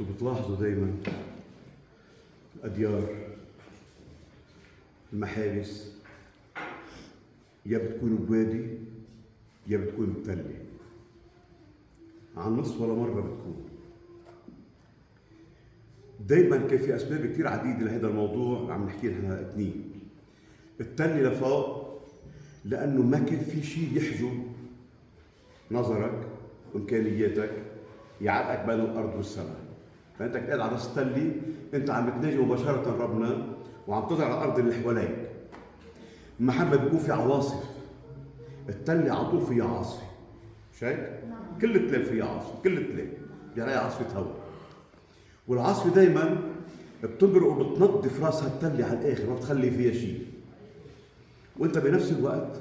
انتوا بتلاحظوا دايما الاديار المحابس يا بتكون بوادي يا بتكون بتلة، على النص ولا مرة بتكون. دايما كان في اسباب كثير عديدة لهذا الموضوع عم نحكي لها اثنين. التلة لفوق لانه ما كان في شيء يحجب نظرك وامكانياتك يعلقك بين الارض والسماء. فانت قاعد على راس التله، انت عم بتناجي مباشره ربنا وعم تظهر على الارض اللي حواليك. محمد بيكون في عواصف، التله على طول فيها عاصفه، مش هيك؟ كل التلال فيها عاصفه، كل التلال بيلاقي عاصفه هواء. والعاصفه دائما بتمرق وبتنظف راسها التله على الاخر، ما بتخلي فيها شيء. وانت بنفس الوقت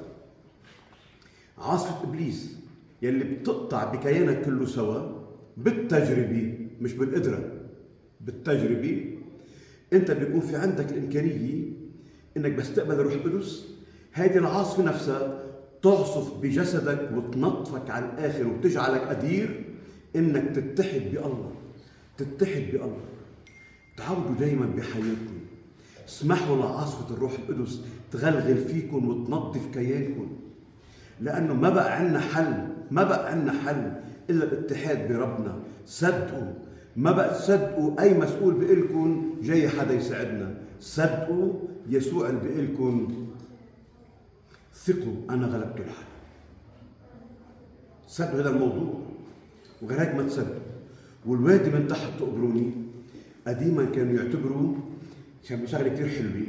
عاصفه ابليس يلي بتقطع بكيانك كله سوا بالتجربه، مش بالقدره، بالتجربه. انت بيكون في عندك الامكانيه انك بس تقبل الروح القدس، هذه العاصفه نفسها تعصف بجسدك وتنظفك على الاخر وبتجعلك قدير انك تتحد بالله، تتحد بالله. تعودوا دائما بحياتكم اسمحوا لعاصفه الروح القدس تغلغل فيكم وتنظف كيانكم، لانه ما بقى عندنا حل، ما بقى عندنا حل الا الاتحاد بربنا. صدقوا، ما بقى تصدقوا اي مسؤول بيقول لكم جاي حدا يساعدنا، صدقوا يسوع اللي بيقول لكم ثقوا انا غلبت الحل. صدقوا هذا الموضوع، وغير هيك ما تصدقوا. والوادي من تحت تقبروني، قديما كانوا يعتبروا شغله كثير حلوه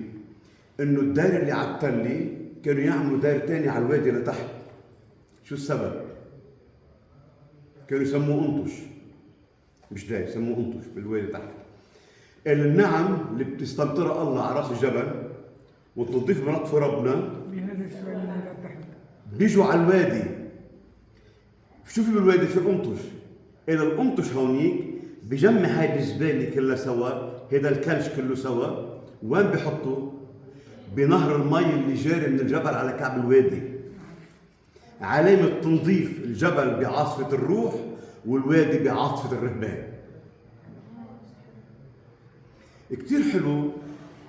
انه الدائره اللي على التله كانوا يعملوا دائره ثانيه على الوادي لتحت. شو السبب؟ كانوا يسموه انطش، مش داير، يسموه انطش بالوادي تحت. النعم اللي بتستمطرها الله على راس الجبل وتنظيف بلطف ربنا بيجوا على الوادي. شو في بالوادي؟ في انطش. إذا الانطش هونيك بجمع هاي الزباله كلها سوا، هذا الكلش كله سوا، وين بحطه؟ بنهر المي اللي جاري من الجبل على كعب الوادي، علامة تنظيف الجبل بعاصفة الروح والوادي بعاصفة الرهبان. كتير حلو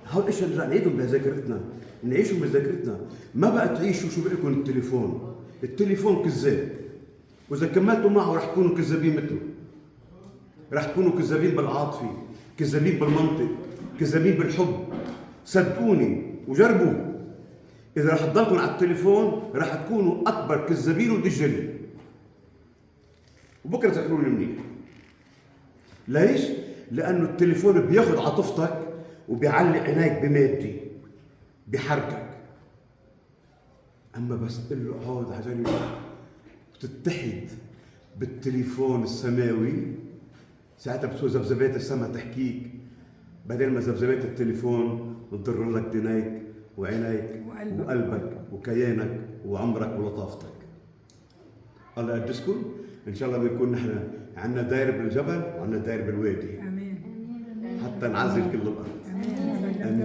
هول الاشياء نرجع نعيدهم بذاكرتنا، نعيشهم بذاكرتنا. ما بقى تعيشوا شو بقول لكم التليفون، التليفون كذاب، واذا كملتوا معه رح تكونوا كذابين مثله، رح تكونوا كذابين بالعاطفة، كذابين بالمنطق، كذابين بالحب. صدقوني وجربوا، إذا رح تضلكم على التليفون رح تكونوا أكبر كذابين ودجالين، وبكرة تاكلوني منيح. ليش؟ لأنه التليفون بياخذ عاطفتك وبيعلق عينيك بمادي، بحركك. أما بس تقول له اقعد على جنب وتتحد بالتليفون السماوي، ساعتها بتصير ذبذبات السما تحكيك بدل ما ذبذبات التليفون تضر لك دنيك وعينيك وقلبك وكيانك وعمرك ولطافتك. الله يقدسكم. ان شاء الله بنكون نحن عندنا داير بالجبل وعندنا داير بالوادي، امين، حتى نعزل كل الارض. امين.